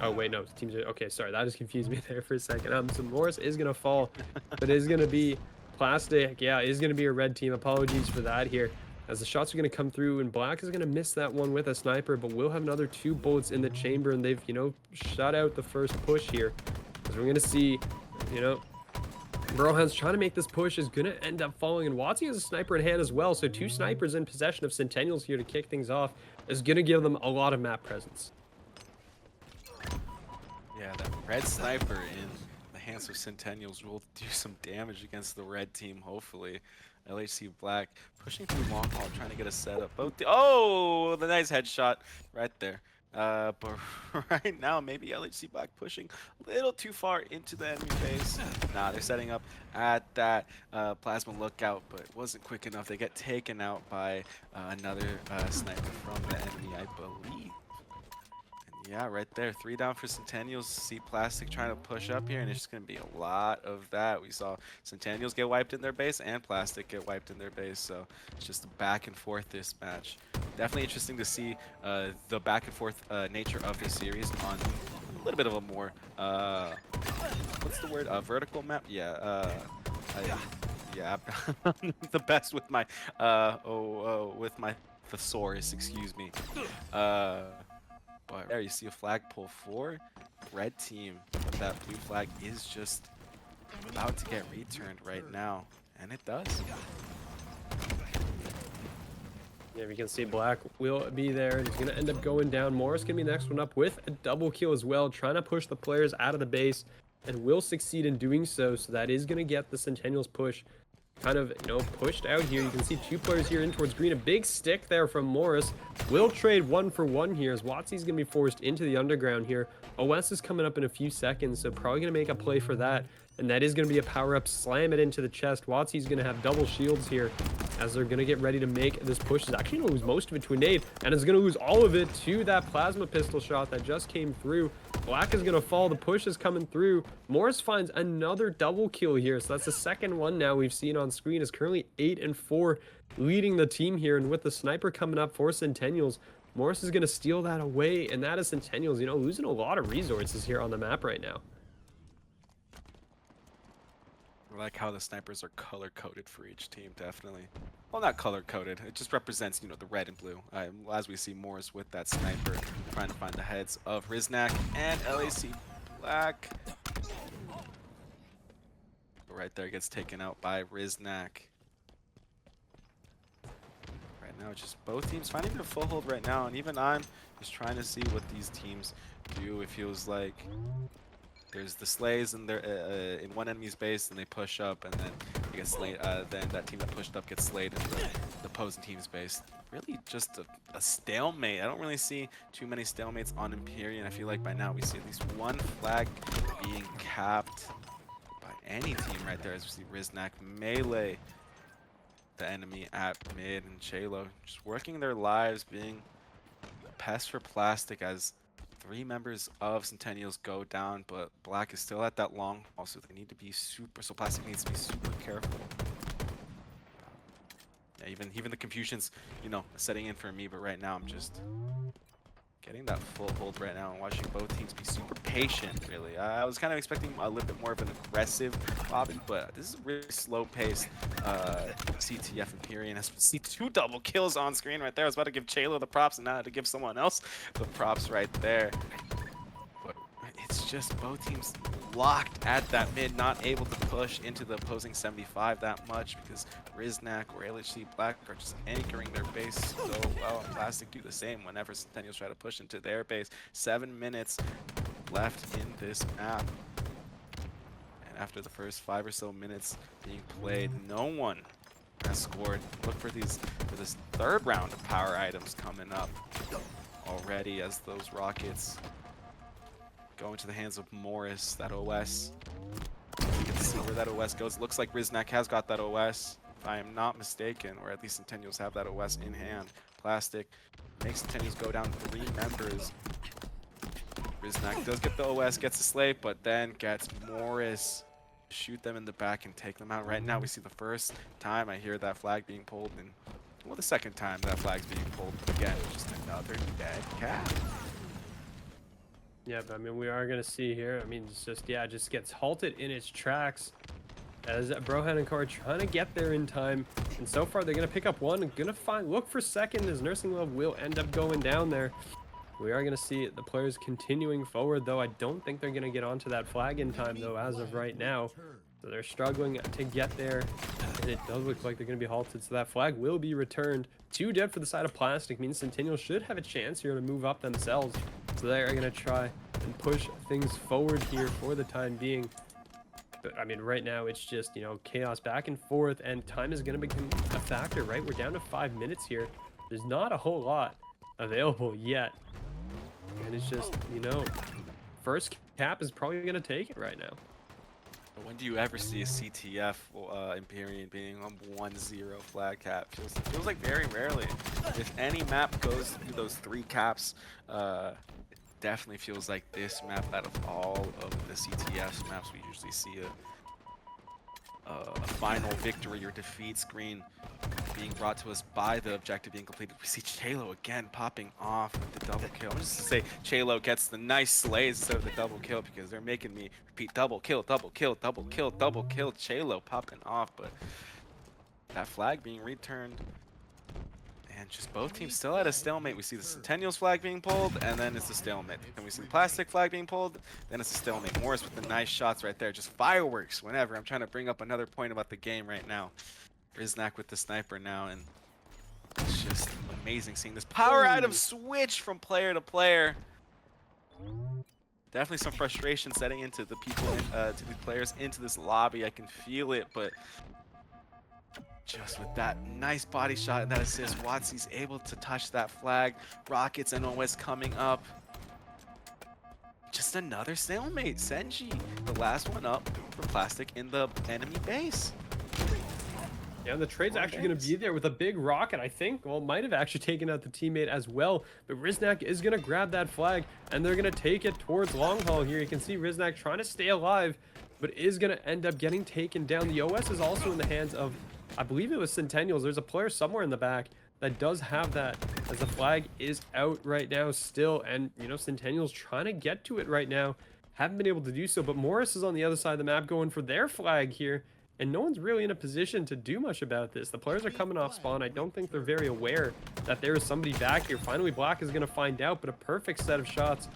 Speaker 2: oh, wait, no. Teams are... Okay, sorry. That just confused me there for a second. So Morris is going to fall, but it is going to be Plastic. Yeah, it is going to be a red team. Apologies for that here, as the shots are going to come through, and Black is going to miss that one with a sniper, but we'll have another 2 bullets in the chamber, and they've, you know, shut out the first push here. As we're going to see, you know, Brohan's trying to make this push, is going to end up falling, and Watsy has a sniper in hand as well, so 2 snipers in possession of Centennials here to kick things off is going to give them a lot of map presence.
Speaker 1: Yeah, that red sniper in the hands of Centennials will do some damage against the red team, hopefully. LHC Black pushing through long haul, trying to get a setup. Oh, the nice headshot right there. But right now, maybe LHC Black pushing a little too far into the enemy base. Nah, they're setting up at that plasma lookout, but it wasn't quick enough. They get taken out by another sniper from the enemy, I believe. Yeah, right there. 3 down for Centennials. See Plastic trying to push up here, and it's just going to be a lot of that. We saw Centennials get wiped in their base and Plastic get wiped in their base, so it's just a back and forth this match. Definitely interesting to see the back and forth nature of this series on a little bit of a more, what's the word? Vertical map? Yeah, yeah, I'm the best with my, with my thesaurus, excuse me. But there you see a flagpole for red team. But that blue flag is just about to get returned right now, and it does.
Speaker 2: Yeah, we can see Black will be there, and he's going to end up going down. Morris going to be the next one up with a double kill as well, trying to push the players out of the base, and will succeed in doing so. So that is going to get the Centennials push kind of, you know, pushed out here. You can see 2 players here in towards green. A big stick there from Morris. Will trade 1 for 1 here, as Watsy's going to be forced into the underground here. OS is coming up in a few seconds, so probably going to make a play for that. And that is going to be a power-up. Slam it into the chest. Watsy's going to have double shields here, as they're going to get ready to make this push. Is actually going to lose most of it to a nade, and is going to lose all of it to that plasma pistol shot that just came through. Black is going to fall. The push is coming through. Morris finds another double kill here, so that's the second one now we've seen on screen. Is currently 8 and 4, leading the team here, and with the sniper coming up for Centennials, Morris is going to steal that away, and that is Centennials, you know, losing a lot of resources here on the map right now.
Speaker 1: I like how the snipers are color-coded for each team, definitely. Well, not color-coded. It just represents, you know, the red and blue. As we see Morris with that sniper, trying to find the heads of Riznak and LAC Black. Right there, gets taken out by Riznak. Right now, just both teams finding their foothold right now, and even I'm just trying to see what these teams do. It feels like there's the slays and they're in one enemy's base, and they push up, and then they get slayed. Then that team that pushed up gets slayed in the opposing team's base. Really, just a stalemate. I don't really see too many stalemates on Empyrean. I feel like by now we see at least one flag being capped by any team right there. As we see Riznak melee the enemy at mid, and Chalo just working their lives, being a pest for Plastic, as 3 members of Centennials go down, but Black is still at that long haul, so they need to be so Plastic needs to be super careful. Yeah, even the confusion's, you know, setting in for me, but right now I'm just getting that full hold right now and watching both teams be super patient, really. I was kind of expecting a little bit more of an aggressive lobby, but this is a really slow-paced CTF Empyrean. As we see 2 double kills on screen right there. I was about to give Chalo the props, and now I had to give someone else the props right there. But it's just both teams locked at that mid, not able to push into the opposing 75 that much because Riznak or LHC Black are just anchoring their base so well. And Plastic do the same whenever Centennials try to push into their base. 7 minutes left in this map. And after the first 5 or so minutes being played, no one has scored. Look for this 3rd round of power items coming up already as those rockets go into the hands of Morris. That OS. You can see where that OS goes. Looks like Riznak has got that OS, if I am not mistaken, or at least Centennials have that OS in hand. Plastic makes Centennials go down 3 members. Riznak does get the OS, gets the slate, but then gets Morris to shoot them in the back and take them out. Right now we see the first time I hear that flag being pulled, and well, the second time that flag's being pulled, but again, just another dead cat.
Speaker 2: Yeah, but I mean, we are gonna see here. I mean, it's just, yeah, it just gets halted in its tracks as Brohan and Car are trying to get there in time. And so far, they're gonna pick up one and gonna look for second as Nursing Love will end up going down there. We are gonna see the players continuing forward, though. I don't think they're gonna get onto that flag in time, though, as of right now. So they're struggling to get there, and it does look like they're gonna be halted. So that flag will be returned. 2 dead for the side of Plastic means Centennials should have a chance here to move up themselves. So they are going to try and push things forward here for the time being. But I mean, right now it's just, you know, chaos back and forth, and time is going to become a factor, right? We're down to 5 minutes here. There's not a whole lot available yet. And it's just, you know, first cap is probably going to take it right now.
Speaker 1: When do you ever see a CTF Empyrean being on 1-0 flag cap? Feels like very rarely. If any map goes through those 3 caps, it definitely feels like this map out of all of the CTF maps we usually see a final victory or defeat screen being brought to us by the objective being completed. We see Chalo again popping off with the double kill. I'm just to say Chalo gets the nice slays instead of the double kill because they're making me repeat double kill, double kill, double kill, double kill. Chalo popping off, but that flag being returned. And just both teams still at a stalemate. We see the Centennials flag being pulled, and then it's a stalemate. And we see the Plastic flag being pulled, then it's a stalemate. Morris with the nice shots right there. Just fireworks whenever. I'm trying to bring up another point about the game right now. Riznak with the sniper now, and it's just amazing seeing this power item switch from player to player. Definitely some frustration setting into the people, to the players into this lobby. I can feel it, but just with that nice body shot and that assist, Watsy's able to touch that flag. Rockets and OS coming up. Just another stalemate. Senji, the last one up for Plastic in the enemy base.
Speaker 2: Yeah, and the trade's actually going to be there with a big rocket, I think. Well, might have actually taken out the teammate as well. But Riznak is going to grab that flag, and they're going to take it towards long haul here. You can see Riznak trying to stay alive, but is going to end up getting taken down. The OS is also in the hands of, I believe it was Centennials. There's a player somewhere in the back that does have that, as the flag is out right now still. And, you know, Centennials trying to get to it right now. Haven't been able to do so, but Morris is on the other side of the map going for their flag here. And no one's really in a position to do much about this. The players are coming off spawn. I don't think they're very aware that there is somebody back here. Finally, Black is going to find out, but a perfect set of shots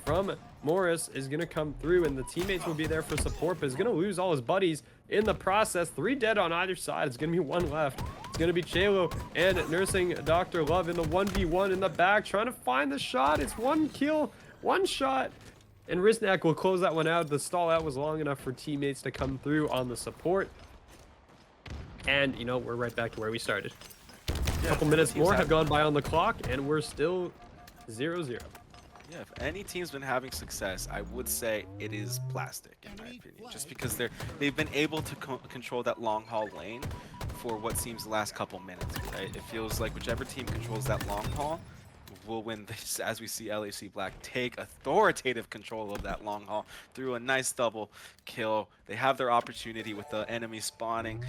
Speaker 2: from Morris is going to come through, and the teammates will be there for support, but is going to lose all his buddies in the process. 3 dead on either side. It's going to be 1 left. It's going to be Chalo and Nursing Dr. Love in the 1v1 in the back, trying to find the shot. It's 1 kill, 1 shot. And Riznak will close that one out. The stall out was long enough for teammates to come through on the support. And, you know, we're right back to where we started. A couple minutes more have gone by on the clock, and we're still 0-0.
Speaker 1: Yeah, if any team's been having success, I would say it is Plastic, in my opinion. Just because they've been able to control that long haul lane for what seems the last couple minutes, right? It feels like whichever team controls that long haul will win this, as we see LAC Black take authoritative control of that long haul through a nice double kill. They have their opportunity with the enemy spawning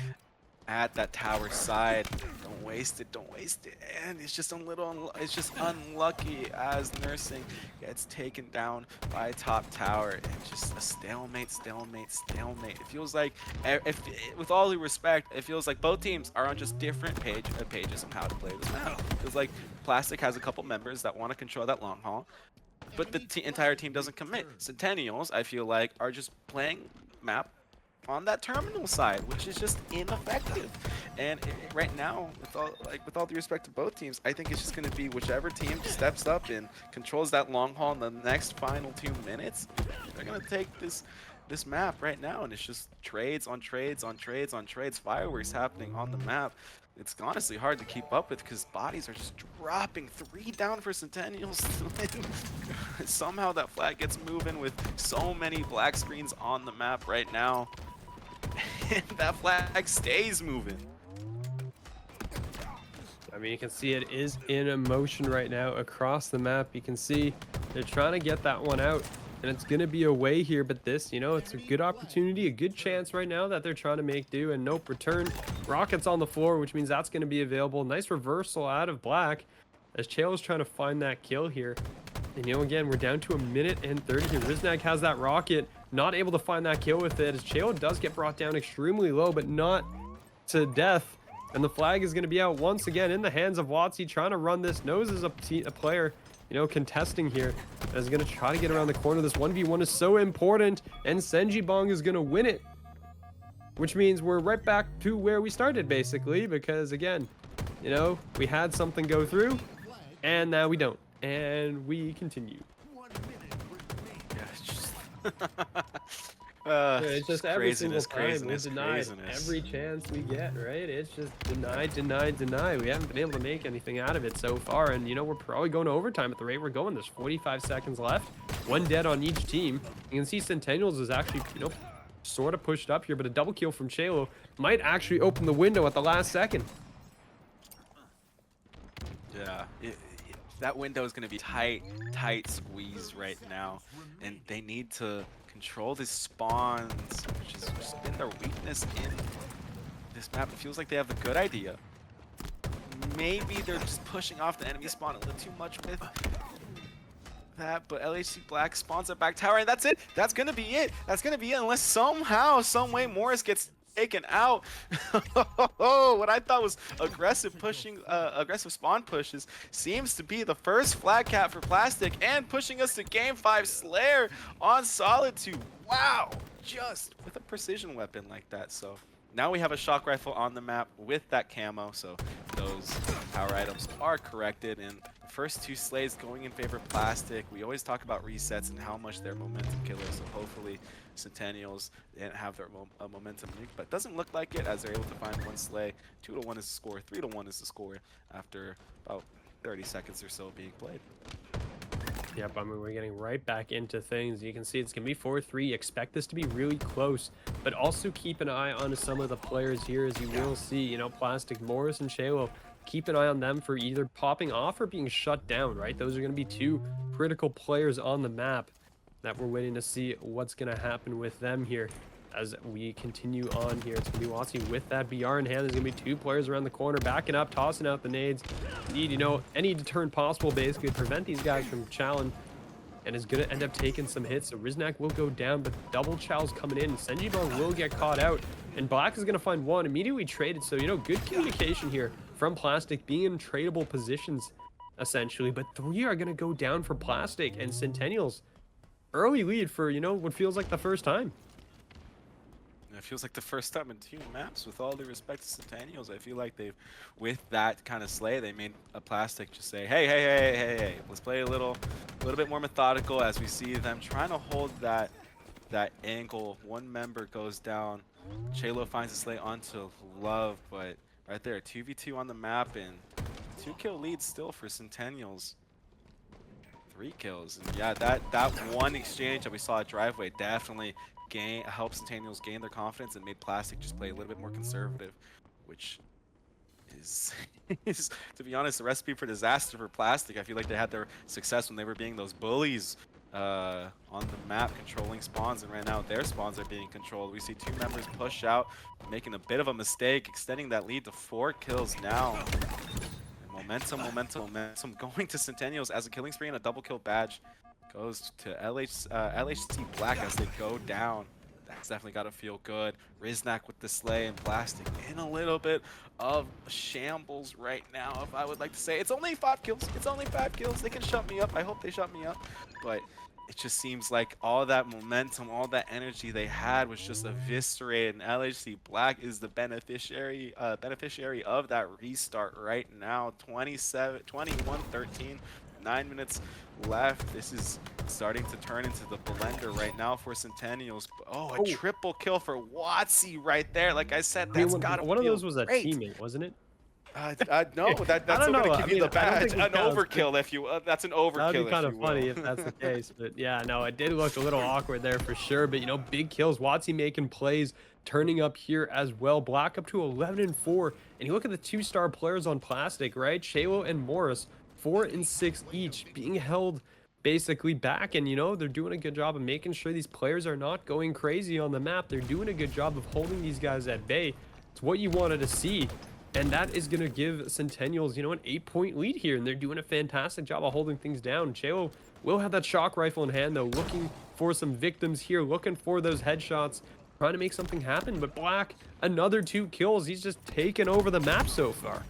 Speaker 1: at that tower side. Don't waste it, don't waste it. And it's just a little, it's just unlucky as Nursing gets taken down by top tower. And just a stalemate, stalemate, stalemate. It feels like, if with all due respect, it feels like both teams are on just different pages on how to play this map. It feels like Plastic has a couple members that want to control that long haul, but the entire team doesn't commit. Centennials, I feel like, are just playing map on that terminal side, which is just ineffective. And right now, with all due respect to both teams, I think it's just going to be whichever team steps up and controls that long haul in the next final 2 minutes. They're going to take this map right now, and it's just trades on trades on trades on trades, fireworks happening on the map. It's honestly hard to keep up with because bodies are just dropping. 3 down for Centennials to win. Somehow that flag gets moving with so many black screens on the map right now. And that flag stays moving.
Speaker 2: I mean, you can see it is in motion right now across the map. You can see they're trying to get that one out, and it's going to be away here. But this, you know, it's a good opportunity, a good chance right now that they're trying to make do. And nope, return. Rockets on the floor, which means that's going to be available. Nice reversal out of Black as Chale's trying to find that kill here. And, you know, again, we're down to 1 minute and 30 here. Riznak has that rocket, not able to find that kill with it, as Chale does get brought down extremely low, but not to death. And the flag is going to be out once again in the hands of Watsy, trying to run this. Nose is a player, you know, contesting here. Is going to try to get around the corner. This 1v1 is so important, and Senji Bong is going to win it. Which means we're right back to where we started, basically, because, again, you know, we had something go through, and now we don't. And we continue.
Speaker 1: Yeah, it's just...
Speaker 2: it's just every single time we deny
Speaker 1: craziness.
Speaker 2: every chance we get, right? It's just deny, deny, deny. We haven't been able to make anything out of it so far, and you know, we're probably going to overtime at the rate we're going. There's 45 seconds left, 1 dead on each team. You can see Centennials is actually, you know, sort of pushed up here, but a double kill from Chalo might actually open the window at the last second.
Speaker 1: Yeah, that window is going to be tight squeeze right now, and they need to control the spawns, which has just been their weakness in this map. It feels like they have a good idea. Maybe they're just pushing off the enemy spawn a little too much with that, but LHC Black spawns at back tower, and that's it. That's gonna be it. That's gonna be it, unless somehow, some way, Morris gets taken out. What I thought was aggressive pushing, aggressive spawn pushes seems to be the first flag cap for Plastic, and pushing us to game 5. Slayer on Solitude. Wow, just with a precision weapon like that. So now we have a shock rifle on the map with that camo, so those power items are corrected, and the first 2 slays going in favor of Plastic. We always talk about resets and how much they're momentum killers, so hopefully Centennials didn't have their momentum nuke, but it doesn't look like it, as they're able to find 1 slay. 2-1 is the score, 3-1 is the score after about 30 seconds or so being played.
Speaker 2: Yep, I mean, we're getting right back into things. You can see it's going to be 4-3. Expect this to be really close, but also keep an eye on some of the players here, as you will see, you know, Plastic, Morris, and Shalo. Keep an eye on them for either popping off or being shut down, right? Those are going to be 2 critical players on the map that we're waiting to see what's going to happen with them here as we continue on here. It's going to be Watsy with that BR in hand. There's going to be 2 players around the corner, backing up, tossing out the nades. Need, you know, any deterrent possible, basically, to prevent these guys from challenge, and is going to end up taking some hits. So Riznak will go down, but double chow's coming in. Senji Bong will get caught out, and Black is going to find 1, immediately traded. So, you know, good communication here from Plastic, being in tradable positions, essentially. But 3 are going to go down for Plastic, and Centennials early lead for, you know, what feels like the first time.
Speaker 1: It feels like the first time in 2 maps. With all due respect to Centennials, I feel like they've, with that kind of slay, they made a Plastic just say, hey, let's play a little bit more methodical, as we see them trying to hold that angle. 1 member goes down. Chalo finds a slay onto Love, but right there, 2v2 on the map, and 2-kill lead still for Centennials. 3 kills, and yeah, that 1 exchange that we saw at Driveway definitely helped Centennials gain their confidence and made Plastic just play a little bit more conservative, which is, is, to be honest, a recipe for disaster for Plastic. I feel like they had their success when they were being those bullies on the map, controlling spawns, and right now their spawns are being controlled. We see two members push out, making a bit of a mistake, extending that lead to 4 kills now. And momentum going to Centennials as a killing spree and a double kill badge goes to LHC Black as they go down. That's definitely got to feel good. Riznak with the slay and Plastic in a little bit of shambles right now, if I would like to say. It's only 5 kills. It's only 5 kills. They can shut me up. I hope they shut me up. But it just seems like all that momentum, all that energy they had was just eviscerated, and LHC Black is the beneficiary of that restart right now. 21-13, 9 minutes left. This is starting to turn into the blender right now for Centennials. Oh, a triple kill for Watsy right there. Like I said, that's gotta
Speaker 2: one of
Speaker 1: feel
Speaker 2: those was a
Speaker 1: great.
Speaker 2: teammate, wasn't it?
Speaker 1: No, that's still gonna give you the badge. An overkill, if you. That's an overkill.
Speaker 2: That'd be kind of
Speaker 1: if you
Speaker 2: funny
Speaker 1: will.
Speaker 2: if that's the case. But yeah, no, it did look a little awkward there for sure. But you know, big kills. Watsy making plays, turning up here as well. Black up to 11 and 4. And you look at the 2-star players on Plastic, right? Shaylo and Morris, 4 and 6 each, being held basically back. And you know, they're doing a good job of making sure these players are not going crazy on the map. They're doing a good job of holding these guys at bay. It's what you wanted to see. And that is going to give Centennials, you know, an 8-point lead here. And they're doing a fantastic job of holding things down. Chelo will have that shock rifle in hand, though, looking for some victims here, looking for those headshots, trying to make something happen. But Black, another 2 kills. He's just taken over the map so far.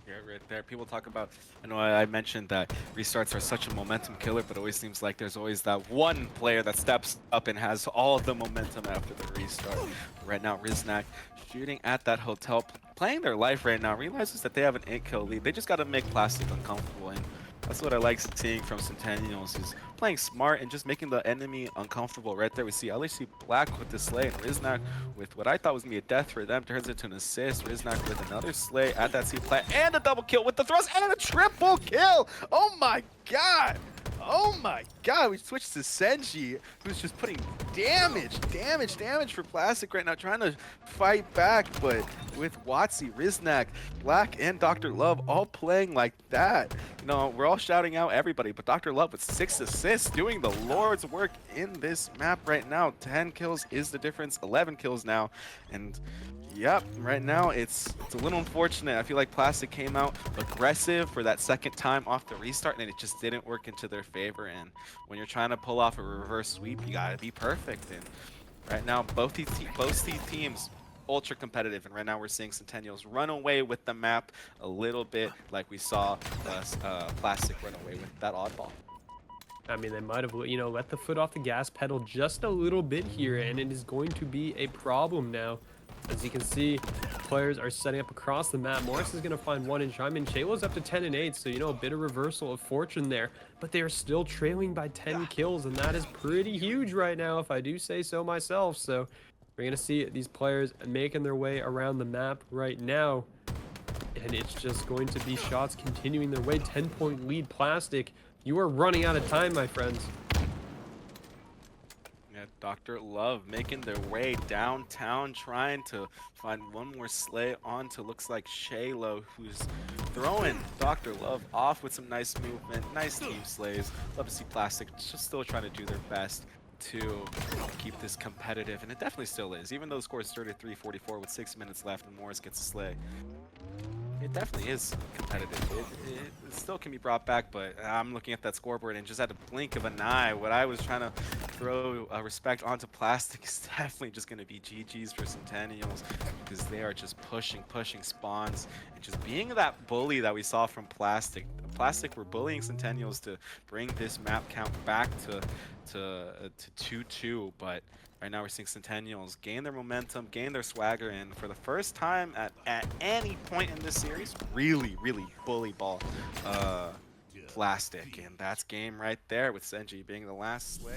Speaker 1: Yeah, right there. People talk about, I know I mentioned that restarts are such a momentum killer, but it always seems like there's always that one player that steps up and has all the momentum after the restart. Right now, Riznak shooting at that hotel, playing their life right now, realizes that they have an 8-kill lead. They just got to make Plastic uncomfortable, and that's what I like seeing from Centennials, is playing smart and just making the enemy uncomfortable. Right there we see LHC Black with the slay, and Riznak with what I thought was going to be a death for them turns into an assist. Riznak with another slay at that C plant, and a double kill with the thrust, and a triple kill! Oh my god! Oh my god, we switched to Senji, who's just putting damage for Plastic right now, trying to fight back, but with Watsy, Riznak, Black, and Dr. Love all playing like that. You know, we're all shouting out everybody, but Dr. Love with 6 assists, doing the Lord's work in this map right now. 10 kills is the difference, 11 kills now, and yep, right now it's a little unfortunate. I feel like Plastic came out aggressive for that second time off the restart, and it just didn't work into their favor. And when you're trying to pull off a reverse sweep, you gotta be perfect. And right now, both these teams ultra competitive, and right now we're seeing Centennials run away with the map a little bit, like we saw Plastic run away with that oddball.
Speaker 2: I mean, they might have, you know, let the foot off the gas pedal just a little bit here, and it is going to be a problem now. As you can see, players are setting up across the map. Morris is going to find 1 inch. I mean, Shaylo's up to 10 and 8, so, you know, a bit of reversal of fortune there. But they are still trailing by 10 kills, and that is pretty huge right now, if I do say so myself. So we're going to see these players making their way around the map right now. And it's just going to be shots continuing their way. 10-point lead, Plastic. You are running out of time, my friends.
Speaker 1: Dr. Love making their way downtown, trying to find one more slay onto, looks like Shaylo, who's throwing Dr. Love off with some nice movement, nice team slays. Love to see Plastic just still trying to do their best to keep this competitive, and it definitely still is. Even though the score is 33-44 with 6 minutes left and Morris gets a slay, it definitely is competitive. It still can be brought back, but I'm looking at that scoreboard and just at a blink of an eye, what I was trying to throw respect onto Plastic is definitely just going to be GG's for Centennials, because they are just pushing spawns and just being that bully that we saw from Plastic. Plastic were bullying Centennials to bring this map count back to 2-2, but right now we're seeing Centennials gain their momentum, gain their swagger, and for the first time at any point in this series, really bully ball Plastic. And that's game right there, with Senji being the last slay.